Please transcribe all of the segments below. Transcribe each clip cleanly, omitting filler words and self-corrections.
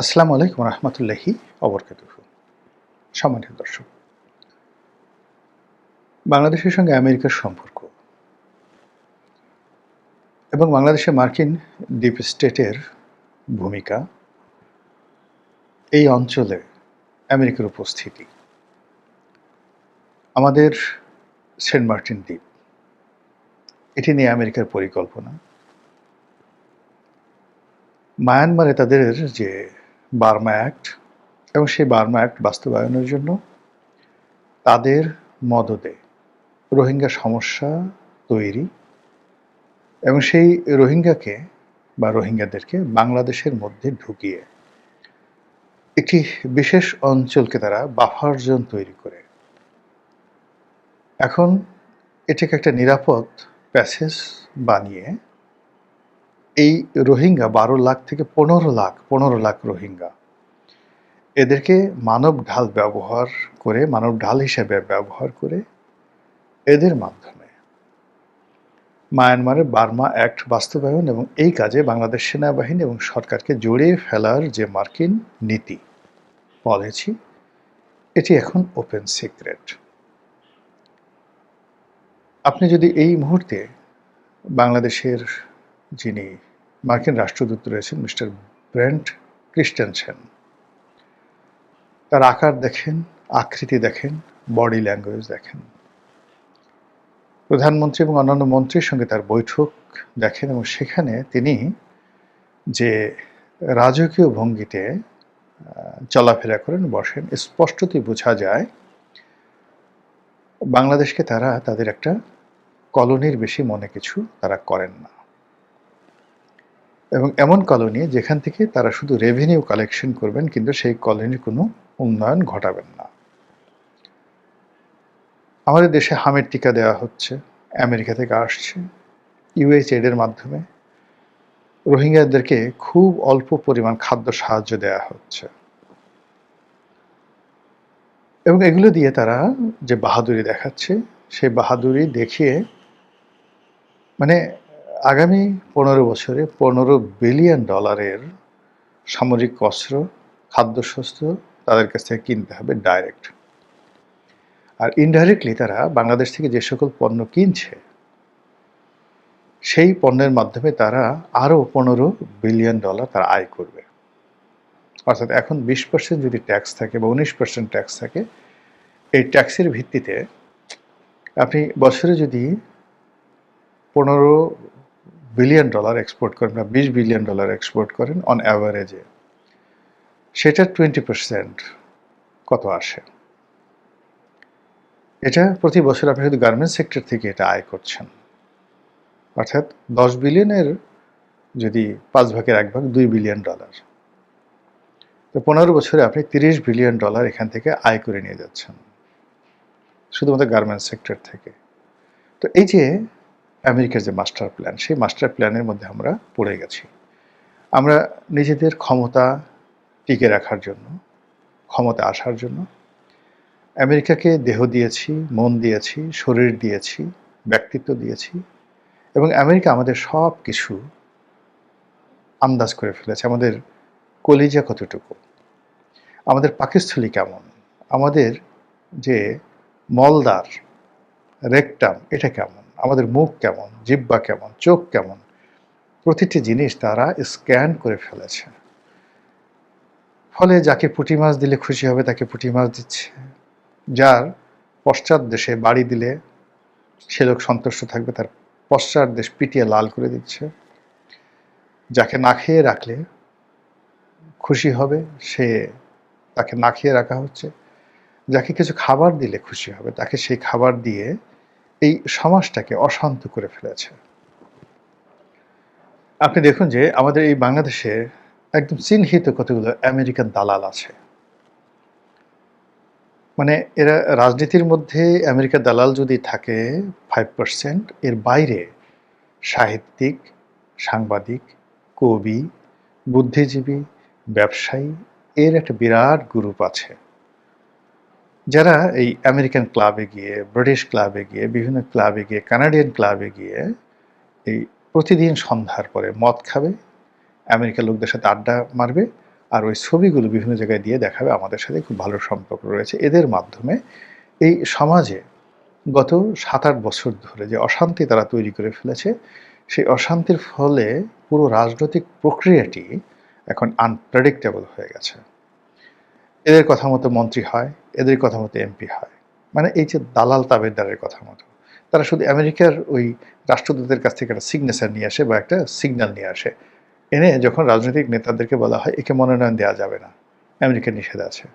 আসসালামু আলাইকুম রহমতুল্লাহি অবরকাতুহু। সম্মানিত দর্শক, বাংলাদেশের সঙ্গে আমেরিকার সম্পর্ক এবং বাংলাদেশে মার্কিন ডিপ স্টেটের ভূমিকা, এই অঞ্চলে আমেরিকার উপস্থিতি, আমাদের সেন্ট মার্টিন দ্বীপ, এটি নিয়ে আমেরিকার পরিকল্পনা, মায়ানমারে তাদের যে বার্মা অ্যাক্ট এবং সেই বার্মা অ্যাক্ট বাস্তবায়নের জন্য তাদের মদদে রোহিঙ্গা সমস্যা তৈরি এবং সেই রোহিঙ্গাকে বা রোহিঙ্গাদেরকে বাংলাদেশের মধ্যে ঢুকিয়ে একটি বিশেষ অঞ্চলকে তারা বাফার জোন তৈরি করে এখন এটাকে একটা নিরাপদ প্যাসেজ বানিয়ে এই রোহিঙ্গা 12 লাখ থেকে 15 লাখ রোহিঙ্গা এদেরকে মানব ঢাল হিসেবে ব্যবহার করে এদের মাধ্যমে মায়ানমারের বার্মা অ্যাক্ট বাস্তবায়ন এবং এই কাজে বাংলাদেশ সেনাবাহিনী এবং সরকারকে জড়িয়ে ফেলার যে মার্কিন নীতি পলিসি, এটি এখন ওপেন সিক্রেট। আপনি যদি এই মুহূর্তে বাংলাদেশের যিনি মার্কিন রাষ্ট্রদূত রয়েছেন মিস্টার ব্রেন্ট ক্রিস্টেনসেন, তার আকার দেখেন, আকৃতি দেখেন, বডি ল্যাঙ্গুয়েজ দেখেন, প্রধানমন্ত্রী এবং অন্যান্য মন্ত্রীর সঙ্গে তার বৈঠক দেখেন এবং সেখানে তিনি যে রাজকীয় ভঙ্গিতে চলাফেরা করেন, বসেন, স্পষ্টতই বোঝা যায় বাংলাদেশকে তারা তাদের একটা কলোনির বেশি মনে কিছু তারা করেন না এবং এমন কলোনি যেখান থেকে তারা শুধু রেভিনিউ কালেকশন করবেন কিন্তু সেই কলোনির কোনো উন্নয়ন ঘটাবেন না। আমাদের দেশে হামের টিকা দেওয়া হচ্ছে, আমেরিকা থেকে আসছে, ইউএসএইড এর মাধ্যমে রোহিঙ্গাদেরকে খুব অল্প পরিমাণ খাদ্য সাহায্য দেওয়া হচ্ছে এবং এগুলো দিয়ে তারা যে বাহাদুরি দেখাচ্ছে, সেই বাহাদুরি দেখিয়ে মানে আগামী 15 বছরে $15 বিলিয়ন সামরিক অস্ত্র, খাদ্যশস্ত্র তাদের কাছ থেকে কিনতে হবে ডাইরেক্ট। আর ইনডাইরেক্টলি তারা বাংলাদেশ থেকে যে সকল পণ্য কিনছে সেই পণ্যের মাধ্যমে তারা আরও $15 বিলিয়ন তারা আয় করবে। অর্থাৎ এখন 20% যদি ট্যাক্স থাকে বা 19% ট্যাক্স থাকে, এই ট্যাক্সের ভিত্তিতে আপনি বছরে যদি $15 বিলিয়ন এক্সপোর্ট করেন বা $20 বিলিয়ন এক্সপোর্ট করেন অন অ্যাভারেজে, সেটার 20% কত আসে? এটা প্রতি বছর আপনি শুধু গার্মেন্টস সেক্টর থেকে এটা আয় করছেন। অর্থাৎ 10 বিলিয়নের যদি 5 ভাগের 1 ভাগ $2 বিলিয়ন, তো 15 বছরে আপনি $30 বিলিয়ন এখান থেকে আয় করে নিয়ে যাচ্ছেন শুধুমাত্র গার্মেন্টস সেক্টর থেকে। তো এই যে আমেরিকার যে মাস্টার প্ল্যান, সেই মাস্টার প্ল্যানের মধ্যে আমরা পড়ে গেছি। আমরা নিজেদের ক্ষমতা টিকে রাখার জন্য, ক্ষমতা আসার জন্য আমেরিকাকে দেহ দিয়েছি, মন দিয়েছি, শরীর দিয়েছি, ব্যক্তিত্ব দিয়েছি এবং আমেরিকা আমাদের সব কিছু আন্দাজ করে ফেলেছে। আমাদের কলিজা কতটুকু, আমাদের পাকস্থলী কেমন, আমাদের যে মলদ্বার, রেকটাম এটা কেমন, আমাদের মুখ কেমন, জিহ্বা কেমন, চোখ কেমন, প্রতিটি জিনিস তারা স্ক্যান করে ফেলেছে। ফলে যাকে পুঁটি মাছ দিলে খুশি হবে তাকে পুঁটি মাছ দিচ্ছে, যার পশ্চাৎ দেশে বাড়ি দিলে সে লোক সন্তুষ্ট থাকবে, তার পশ্চাৎ দেশ পিটিয়ে লাল করে দিচ্ছে, যাকে না খেয়ে রাখলে খুশি হবে সে তাকে না খেয়ে রাখা হচ্ছে, যাকে কিছু খাবার দিলে খুশি হবে তাকে সেই খাবার দিয়ে এই সমাজটাকে অশান্ত করে ফেলেছে। আপনি দেখুন যে আমাদের এই বাংলাদেশে একদম চিহ্নিত কতগুলো আমেরিকান দালাল আছে। মানে এরা রাজনীতির মধ্যে আমেরিকার দালাল যদি থাকে 5%, এর বাইরে সাহিত্যিক, সাংবাদিক, কবি, বুদ্ধিজীবী, ব্যবসায়ী, এর একটা বিরাট গ্রুপ আছে যারা এই আমেরিকান ক্লাবে গিয়ে, ব্রিটিশ ক্লাবে গিয়ে, বিভিন্ন ক্লাবে গিয়ে, কানাডিয়ান ক্লাবে গিয়ে এই প্রতিদিন সন্ধ্যার পরে মদ খাবে, আমেরিকার লোকদের সাথে আড্ডা মারবে, আর ওই ছবিগুলো বিভিন্ন জায়গায় দিয়ে দেখাবে আমাদের সাথে খুব ভালো সম্পর্ক রয়েছে। এদের মাধ্যমে এই সমাজে গত ৭-৮ বছর ধরে যে অশান্তি তারা তৈরি করে ফেলেছে, সেই অশান্তির ফলে পুরো রাজনৈতিক প্রক্রিয়াটি এখন আনপ্রেডিক্টেবল হয়ে গেছে। এদের কথা মতো মন্ত্রী হয়, এদের কথা মতো এমপি হয়। মানে এই যে দালাল তাবেদারের কথা মতো। তারা শুধু আমেরিকার ওই রাষ্ট্রদূতের কাছ থেকে একটা সিগনেচার নিয়ে আসে বা একটা সিগন্যাল নিয়ে আসে। এনে যখন রাজনৈতিক নেতাদেরকে বলা হয় একে মনোনয়ন দেওয়া যাবে না, আমেরিকার নিষেধ আছে।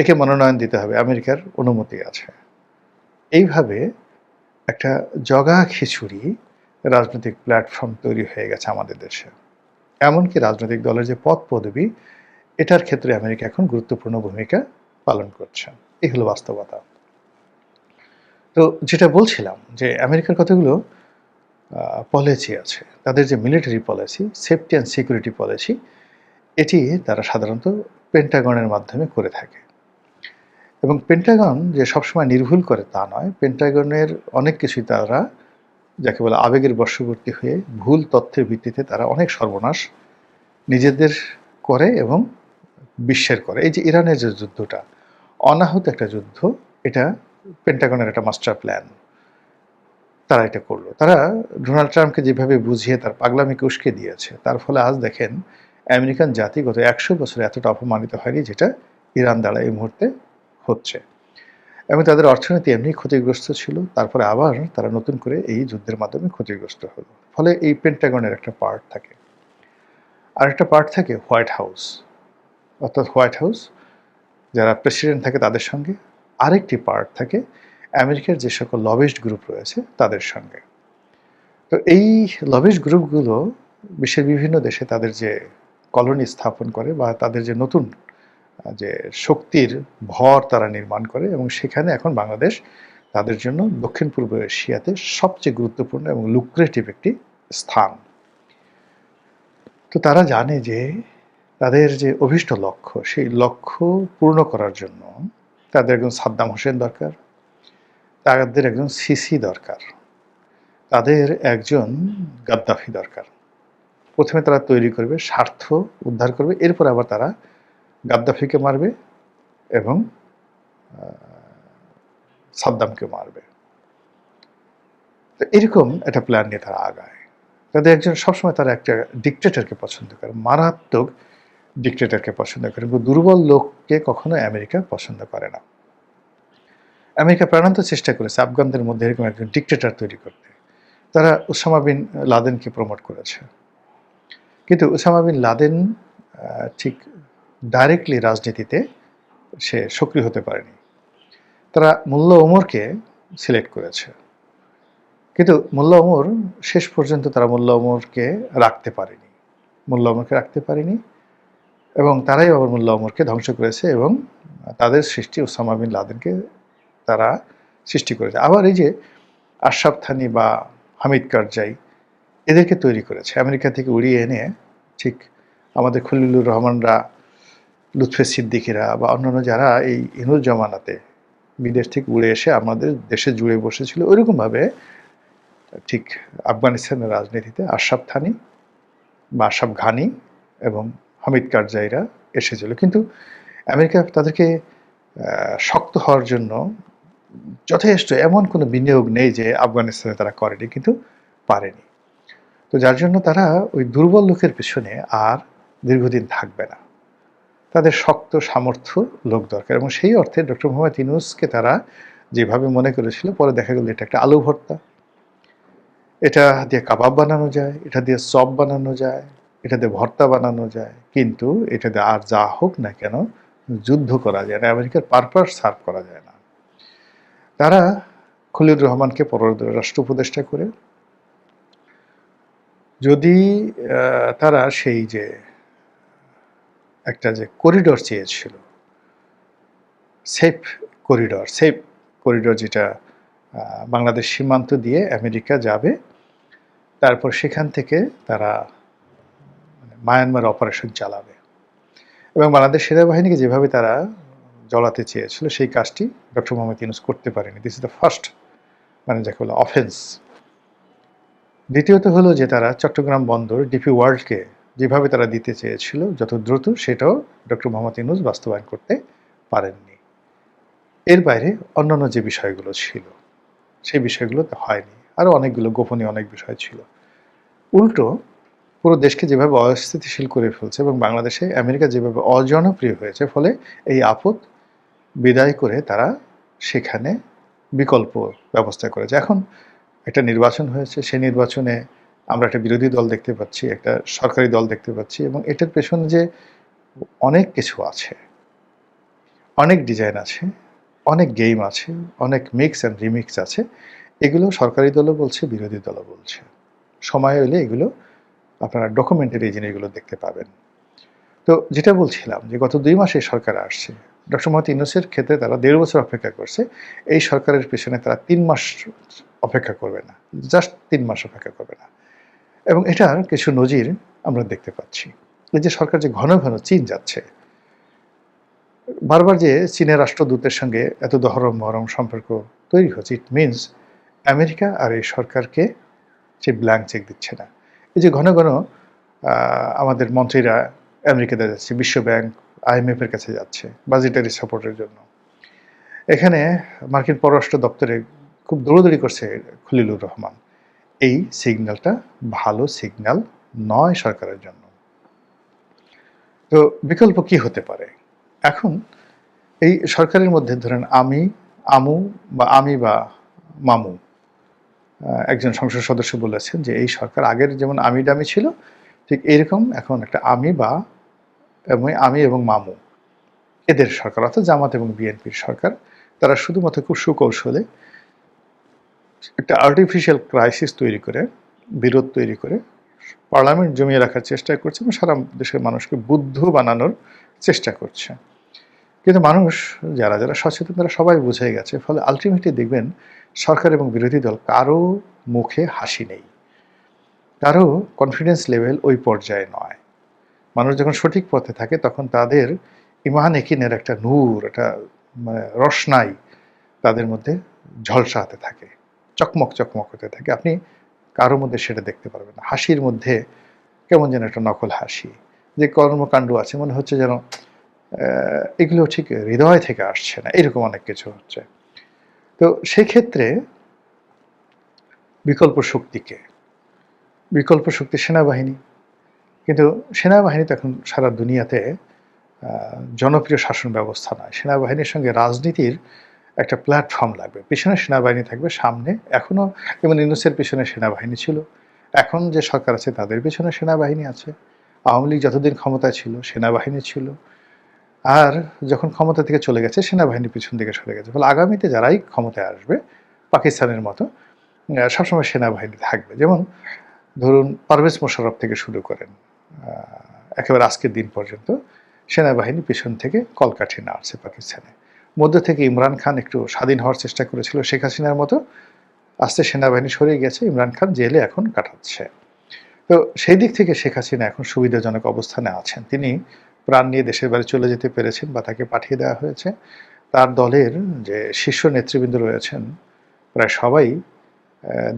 একে মনোনয়ন দিতে হবে, আমেরিকার অনুমতি আছে। এইভাবে একটা জগা খিচুড়ি রাজনৈতিক প্ল্যাটফর্ম তৈরি হয়ে গেছে আমাদের দেশে। এমনকি রাজনৈতিক দলের যে পদ পদবি, এটার ক্ষেত্রে আমেরিকা এখন গুরুত্বপূর্ণ ভূমিকা পালন করছে। এই হলো বাস্তবতা। তো যেটা বলছিলাম যে আমেরিকার কতগুলো পলিসি আছে। তাদের যে military policy, safety and security policy, এটি তারা সাধারণত পেন্টাগনের মাধ্যমে করে থাকে। এবং পেন্টাগন যে সবসময় নির্ভুল করে তা নয়, পেন্টাগনের অনেক কিছুই তারা যাকে বলে আবেগের বশবর্তী হয়ে ভুল তথ্যের ভিত্তিতে তারা অনেক সর্বনাশ নিজেদের করে এবং বিশ্বের করে। এই যে ইরানের যে যুদ্ধটা, অনাহূত একটা যুদ্ধ, এটা পেন্টাগনের একটা মাস্টার প্ল্যান। তারা এটা করলো। তারা ডোনাল্ড ট্রাম্পকে যেভাবে বুঝিয়ে তার পাগলামিকে উস্কে দিয়েছে, তার ফলে আজ দেখেন আমেরিকান জাতি গত ১০০ বছরে এতটা অপমানিত হয়নি যেটা ইরান দ্বারা এই মুহূর্তে হচ্ছে। এবং তাদের অর্থনীতি এমনি ক্ষতিগ্রস্ত ছিল, তারপরে আবার তারা নতুন করে এই যুদ্ধের মাধ্যমে ক্ষতিগ্রস্ত হলো। ফলে এই পেন্টাগনের একটা পার্ট থাকে। আর একটা পার্ট থাকে হোয়াইট হাউস, অর্থাৎ হোয়াইট হাউস যারা প্রেসিডেন্ট থাকে তাদের সঙ্গে। আরেকটি পার্ট থাকে আমেরিকার যে সকল লবিস্ট গ্রুপ রয়েছে তাদের সঙ্গে। তো এই লবিস্ট গ্রুপগুলো বিশ্বের বিভিন্ন দেশে তাদের যে কলোনি স্থাপন করে বা তাদের যে নতুন যে শক্তির ভর তারা নির্মাণ করে, এবং সেখানে এখন বাংলাদেশ তাদের জন্য দক্ষিণ পূর্ব এশিয়াতে সবচেয়ে গুরুত্বপূর্ণ এবং লুক্রেটিভ একটি স্থান। তো তারা জানে যে তাদের যে অভীষ্ট লক্ষ্য, সেই লক্ষ্য পূর্ণ করার জন্য তাদের একজন সাদ্দাম হোসেন দরকার, তাদের একজন সিসি দরকার, তাদের একজন গাদ্দাফি দরকার। প্রথমে তারা তৈরি করবে, স্বার্থ উদ্ধার করবে, এরপর আবার তারা গাদ্দাফিকে মারবে এবং সাদ্দামকে মারবে। তো এরকম একটা প্ল্যান নিয়ে তারা আগায়। তাদের একজন সবসময় তারা একটা ডিক্টেটরকে পছন্দ করে, মারাত্মক ডিক্টেটরকে পছন্দ করে, কিন্তু দুর্বল লোককে কখনো আমেরিকা পছন্দ করে না। আমেরিকা প্রাণান্ত চেষ্টা করেছে আফগানদের মধ্যে এরকম একজন ডিক্টেটর তৈরি করতে। তারা ওসামা বিন লাদেনকে প্রমোট করেছে, কিন্তু ওসামা বিন লাদেন ঠিক ডাইরেক্টলি রাজনীতিতে সে সক্রিয় হতে পারেনি। তারা মোল্লা ওমরকে সিলেক্ট করেছে, কিন্তু মোল্লা ওমর শেষ পর্যন্ত তারা মোল্লা ওমরকে রাখতে পারেনি। মোল্লা ওমরকে রাখতে পারেনি এবং তারাই আবার মোল্লা ওমরকে ধ্বংস করেছে এবং তাদের সৃষ্টি ওসামা বিন লাদেনকে তারা সৃষ্টি করেছে। আবার এই যে আশরাফ থানি বা হামিদ কারজাই, এদেরকে তৈরি করেছে আমেরিকা থেকে উড়িয়ে এনে। ঠিক আমাদের খলিলুর রহমানরা, লুৎফে সিদ্দিকিরা বা অন্যান্য যারা এই ইনুর জমানাতে বিদেশ থেকে উড়ে এসে আমাদের দেশে জুড়ে বসেছিল, ওইরকমভাবে ঠিক আফগানিস্তানের রাজনীতিতে আশরাফ থানি বা আশরাফ ঘানি এবং হামিদ কারজাইরা এসেছিল। কিন্তু আমেরিকা তাদেরকে শক্ত হওয়ার জন্য যথেষ্ট এমন কোনো বিনিয়োগ নেই যে আফগানিস্তানে তারা করেনি, কিন্তু পারেনি। তো যার জন্য তারা ওই দুর্বল লোকের পেছনে আর দীর্ঘদিন থাকবে না, তাদের শক্ত সামর্থ্য লোক দরকার। এবং সেই অর্থে ডক্টর মোহাম্মদ ইউনূসকে তারা যেভাবে মনে করেছিল, পরে দেখা গেল এটা একটা আলু ভর্তা, এটা দিয়ে কাবাব বানানো যায়, এটা দিয়ে চপ বানানো যায়, এটা দিয়ে ভর্তা বানানো যায়, কিন্তু এটা দিয়ে আর যা হোক না কেন যুদ্ধ করা যায় না, আমেরিকার পারপাস সার্ভ করা যায় না। তারা খলিলুর রহমানকে পররাষ্ট্র উপদেষ্টা করে, যদি তারা সেই যে একটা যে করিডোর চেয়েছিল, সেফ করিডোর যেটা বাংলাদেশ সীমান্ত দিয়ে আমেরিকা যাবে, তারপর সেখান থেকে তারা মায়ানমার অপারেশন চালাবে এবং বাংলাদেশ সেনাবাহিনীকে যেভাবে তারা জড়াতে চেয়েছিল, সেই কাজটি ডক্টর মোহাম্মদ ইউনূস করতে পারেনি। দিস ইজ দ্য ফার্স্ট, মানে যাকে বলে অফেন্স। দ্বিতীয়ত হলো যে তারা চট্টগ্রাম বন্দর ডিপি ওয়ার্ল্ডকে যেভাবে তারা দিতে চেয়েছিল যত দ্রুত, সেটাও ডক্টর মোহাম্মদ ইউনূস বাস্তবায়ন করতে পারেননি। এর বাইরে অন্যান্য যে বিষয়গুলো ছিল, সেই বিষয়গুলোতে হয়নি। আরও অনেকগুলো গোপনীয় অনেক বিষয় ছিল। উল্টো পুরো দেশকে যেভাবে অস্থিতিশীল করে ফেলছে এবং বাংলাদেশে আমেরিকা যেভাবে অজনপ্রিয় হয়েছে, ফলে এই আপদ বিদায় করে তারা সেখানে বিকল্প ব্যবস্থা করেছে। এখন একটা নির্বাচন হয়েছে, সেই নির্বাচনে আমরা একটা বিরোধী দল দেখতে পাচ্ছি, একটা সরকারি দল দেখতে পাচ্ছি, এবং এটার পেছনে যে অনেক কিছু আছে, অনেক ডিজাইন আছে, অনেক গেম আছে, অনেক মিক্স অ্যান্ড রিমিক্স আছে। এগুলো সরকারি দলও বলছে, বিরোধী দলও বলছে। সময় হলে এগুলো আপনারা ডকুমেন্টারি এই জিনিসগুলো দেখতে পাবেন। তো যেটা বলছিলাম যে গত 2 মাসে সরকার আসছে, ডক্টর মোহাম্মদ ইউনূসের ক্ষেত্রে তারা 1.5 বছর অপেক্ষা করছে। এই সরকারের পেছনে তারা 3 মাস অপেক্ষা করবে না, জাস্ট 3 মাস অপেক্ষা করবে না। এবং এটার কিছু নজির আমরা দেখতে পাচ্ছি। এই যে সরকার যে ঘন ঘন চীন যাচ্ছে, বারবার যে চীনের রাষ্ট্রদূতের সঙ্গে এত দহরম মহরম সম্পর্ক তৈরি হচ্ছে, ইট মিনস আমেরিকা আর এই সরকারকে সে ব্ল্যাঙ্ক চেক দিচ্ছে না। এই যে ঘন ঘন আমাদের মন্ত্রীরা আমেরিকাতে যাচ্ছে, বিশ্বব্যাংক IMF এর কাছে যাচ্ছে বাজেটারি সাপোর্টের জন্য। এখানে মার্কিন পররাষ্ট্র দপ্তরে খুব দৌড়দৌড়ি করছে খলিলুর রহমান। এই সিগন্যালটা ভালো সিগন্যাল নয় সরকারের জন্য। তো বিকল্প কি হতে পারে? এখন এই সরকারের মধ্যে ধরেন আমু বা মামু, একজন সংসদ সদস্য বলেছেন যে এই সরকার আগের যেমন আমি ডামি ছিল, ঠিক এইরকম এখন একটা আমি এবং মামু, এদের সরকার, অর্থাৎ জামাত এবং বিএনপির সরকার। তারা শুধুমাত্র খুব সুকৌশলে একটা আর্টিফিশিয়াল ক্রাইসিস তৈরি করে, বিরোধ তৈরি করে পার্লামেন্ট জমিয়ে রাখার চেষ্টা করছে এবং সারা দেশের মানুষকে বুদ্ধ বানানোর চেষ্টা করছে। কিন্তু মানুষ যারা যারা সচেতন, তারা সবাই বুঝে গেছে। ফলে আলটিমেটলি দেখবেন সরকার এবং বিরোধী দল কারো মুখে হাসি নেই, কারো কনফিডেন্স লেভেল ওই পর্যায়ে নয়। মানুষ যখন সঠিক পথে থাকে তখন তাদের ইমান একিনের একটা নূর, একটা মানে রসনাই তাদের মধ্যে ঝলসাতে থাকে, চকমক চকমক হতে থাকে। আপনি কারোর মধ্যে সেটা দেখতে পারবেন না। হাসির মধ্যে কেমন যেন একটা নকল হাসি, যে কর্মকাণ্ড আছে মনে হচ্ছে যেন এগুলো ঠিক হৃদয় থেকে আসছে না, এরকম অনেক কিছু হচ্ছে। তো সেক্ষেত্রে বিকল্প শক্তি সেনাবাহিনী। কিন্তু সেনাবাহিনী তো এখন সারা দুনিয়াতে জনপ্রিয় শাসন ব্যবস্থা নয়। সেনাবাহিনীর সঙ্গে রাজনীতির একটা প্ল্যাটফর্ম লাগবে। পিছনে সেনাবাহিনী থাকবে, সামনে এখনও যেমন ইউনূসের পিছনে সেনাবাহিনী ছিল, এখন যে সরকার আছে তাদের পিছনে সেনাবাহিনী আছে। আওয়ামী লীগ যতদিন ক্ষমতায় ছিল সেনাবাহিনী ছিল, আর যখন ক্ষমতা থেকে চলে গেছে সেনাবাহিনী পিছন দিকে সরে গেছে। ফলে আগামীতে যারাই ক্ষমতায় আসবে পাকিস্তানের মতো সবসময় সেনাবাহিনী থাকবে। যেমন ধরুন পারভেজ মোশাররফ থেকে শুরু করেন একেবারে আজকের দিন পর্যন্ত সেনাবাহিনী পিছন থেকে কলকাঠি নাড়ছে পাকিস্তানে। মধ্য থেকে ইমরান খান একটু স্বাধীন হওয়ার চেষ্টা করেছিল শেখ হাসিনার মতো, আস্তে সেনাবাহিনী সরে গেছে, ইমরান খান জেলে এখন কাটাচ্ছে। তো সেই দিক থেকে শেখ হাসিনা এখন সুবিধাজনক অবস্থানে আছেন। তিনি প্রাণ নিয়ে দেশের বাড়ি চলে যেতে পেরেছেন বা তাকে পাঠিয়ে দেওয়া হয়েছে। তার দলের যে শীর্ষ নেতৃবৃন্দ রয়েছেন প্রায় সবাই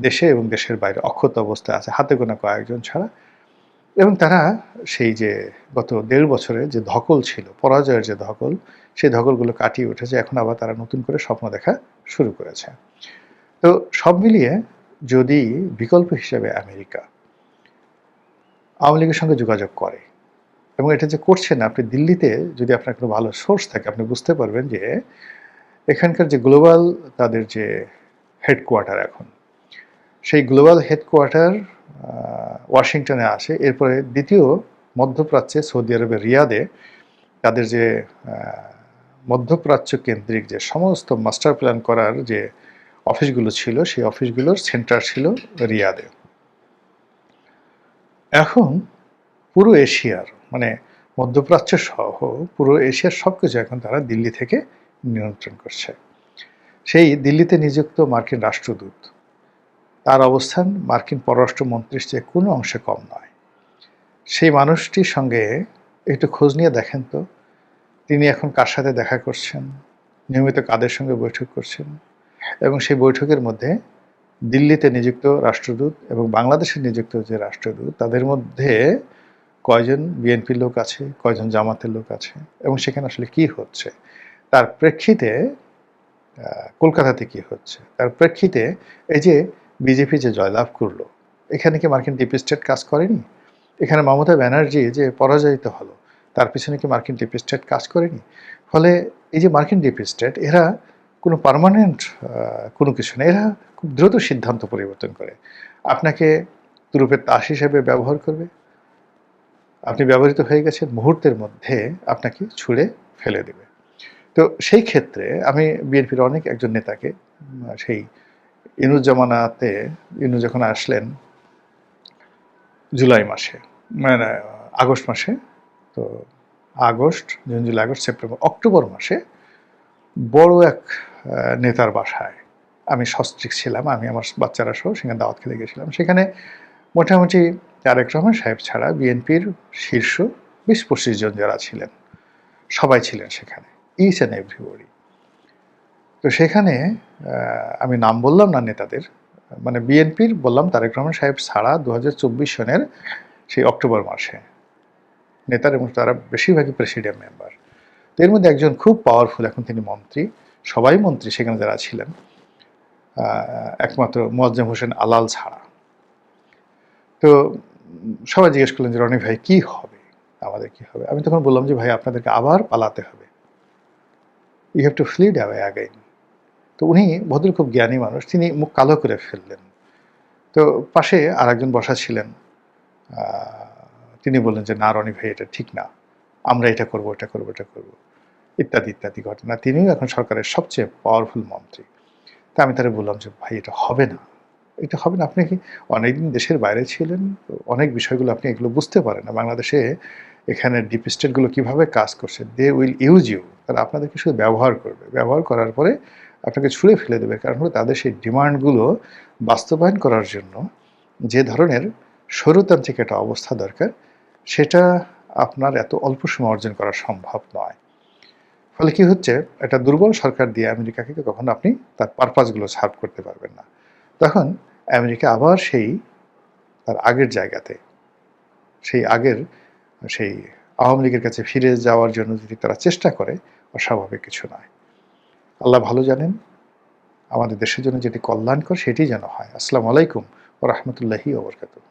দেশে এবং দেশের বাইরে অক্ষত অবস্থায় আছে, হাতে গোনা কয়েকজন ছাড়া। এবং তারা সেই যে গত 1.5 বছরে যে ধকল ছিল, পরাজয়ের যে ধকল, সেই ধকলগুলো কাটিয়ে উঠেছে। এখন আবার তারা নতুন করে স্বপ্ন দেখা শুরু করেছে। তো সব মিলিয়ে যদি বিকল্প হিসেবে আমেরিকা আওয়ামী লীগের সঙ্গে যোগাযোগ করে, এবং এটা যে করছে না, আপনি দিল্লিতে যদি আপনার কোনো ভালো সোর্স থাকে আপনি বুঝতে পারবেন যে এখানকার যে গ্লোবাল তাদের যে হেডকোয়ার্টার, এখন সেই গ্লোবাল হেডকোয়ার্টার ওয়াশিংটনে আসে। এরপরে দ্বিতীয় মধ্যপ্রাচ্যে সৌদি আরবের রিয়াদে তাদের যে মধ্যপ্রাচ্য কেন্দ্রিক যে সমস্ত মাস্টার প্ল্যান করার যে অফিসগুলো ছিল, সেই অফিসগুলোর সেন্টার ছিল রিয়াদে। এখন পুরো এশিয়ার মানে মধ্যপ্রাচ্য সহ পুরো এশিয়ার সব কিছু এখন তারা দিল্লি থেকে নিয়ন্ত্রণ করছে। সেই দিল্লিতে নিযুক্ত মার্কিন রাষ্ট্রদূত, তার অবস্থান মার্কিন পররাষ্ট্রমন্ত্রীর চেয়ে কোনো অংশে কম নয়। সেই মানুষটির সঙ্গে একটু খোঁজ নিয়ে দেখেন তো, তিনি এখন কার সাথে দেখা করছেন, নিয়মিত কাদের সঙ্গে বৈঠক করছেন, এবং সেই বৈঠকের মধ্যে দিল্লিতে নিযুক্ত রাষ্ট্রদূত এবং বাংলাদেশে নিযুক্ত যে রাষ্ট্রদূত, তাদের মধ্যে কয়জন বিএনপির লোক আছে, কয়জন জামাতের লোক আছে এবং সেখানে আসলে কি হচ্ছে, তার প্রেক্ষিতে কলকাতাতে কি হচ্ছে, তার প্রেক্ষিতে এই যে বিজেপি যে জয়লাভ করলো, এখানে কি মার্কিন ডিপ স্টেট কাজ করেনি? এখানে মমতা ব্যানার্জি যে পরাজয়িত হলো, তার পিছনে কি মার্কিন ডিপ স্টেট কাজ করেনি? ফলে এই যে মার্কিন ডিপ স্টেট, এরা কোনো পার্মানেন্ট কোনো কিছু না, এরা খুব দ্রুত সিদ্ধান্ত পরিবর্তন করে। আপনাকে তুরুপের তাস হিসেবে ব্যবহার করবে। আপনি ব্যবহৃত হয়ে গেছেন, মুহূর্তের মধ্যে আপনাকে ছুঁড়ে ফেলে দেবে। তো সেই ক্ষেত্রে আমি বিএনপির অনেক একজন নেতাকে সেই ইনুস জামানাতে, ইনু যখন আসলেন জুলাই মাসে, মানে আগস্ট মাসে, তো August, June, July, August, September, October মাসে বড় এক নেতার বাসায় আমি সস্ত্রীক ছিলাম, আমি আমার বাচ্চারা সহ সেখানে দাওয়াত খেতে গেছিলাম। সেখানে মোটামুটি তারেক রহমান সাহেব ছাড়া বিএনপির শীর্ষ ২০-২৫ জন যারা ছিলেন, সবাই ছিলেন সেখানে, ইচ অ্যান্ড এভরিবডি। তো সেখানে আমি নাম বললাম না নেতাদের, মানে বিএনপির বললাম তারেক রহমান সাহেব ছাড়া ২০২৪ সনের সেই অক্টোবর মাসে নেতার, এবং তারা বেশিরভাগই প্রেসিডিয়াম মেম্বার। তো এর মধ্যে একজন খুব পাওয়ারফুল, এখন তিনি মন্ত্রী, সবাই মন্ত্রী সেখানে যারা ছিলেন, একমাত্র মোয়াজ্জেম হোসেন আলাল ছাড়া। তো সবাই জিজ্ঞেস করলেন যে রনি ভাই কি হবে, আমাদের কি হবে? আমি তখন বললাম যে ভাই আপনাদেরকে আবার পালাতে হবে, you have to fled away again. তো উনি ভদ্র খুব জ্ঞানী মানুষ, তিনি মুখ কালো করে ফেললেন। তো পাশে আর একজন বসা ছিলেন, তিনি বললেন যে না রনি ভাই এটা ঠিক না, আমরা এটা করবো, এটা করবো, এটা করবো, ইত্যাদি ইত্যাদি ঘটনা। তিনিও এখন সরকারের সবচেয়ে পাওয়ারফুল মন্ত্রী। তা আমি তারা বললাম যে ভাই এটা হবে না, এটা হবে না। আপনি কি অনেকদিন দেশের বাইরে ছিলেন, অনেক বিষয়গুলো আপনি এগুলো বুঝতে পারেন না। বাংলাদেশে এখানে ডিপ স্টেটগুলো কীভাবে কাজ করছে, দে উইল ইউজ ইউ, তারা আপনাদেরকে শুধু ব্যবহার করবে, ব্যবহার করার পরে আপনাকে ছুঁড়ে ফেলে দেবে। কারণ হলো তাদের সেই ডিমান্ডগুলো বাস্তবায়ন করার জন্য যে ধরনের স্বৈরতান্ত্রিক একটা অবস্থা দরকার, সেটা আপনার এত অল্প সময় অর্জন করা সম্ভব নয়। ফলে কি হচ্ছে, একটা দুর্বল সরকার দিয়ে আমেরিকাকে কখনো আপনি তার পারপাসগুলো সার্ভ করতে পারবেন না। তখন আমেরিকা আবার সেই তার আগের জায়গাতে, সেই আগের সেই আওয়ামী লীগের কাছে ফিরে যাওয়ার জন্য যদি তারা চেষ্টা করে, অস্বাভাবিক কিছু নয়। আল্লাহ ভালো জানেন, আমাদের দেশের জন্য যেটি কল্যাণকর সেটি যেন হয়। আসসালামু আলাইকুম ওয়া রাহমাতুল্লাহি ওয়া বারাকাতুহু।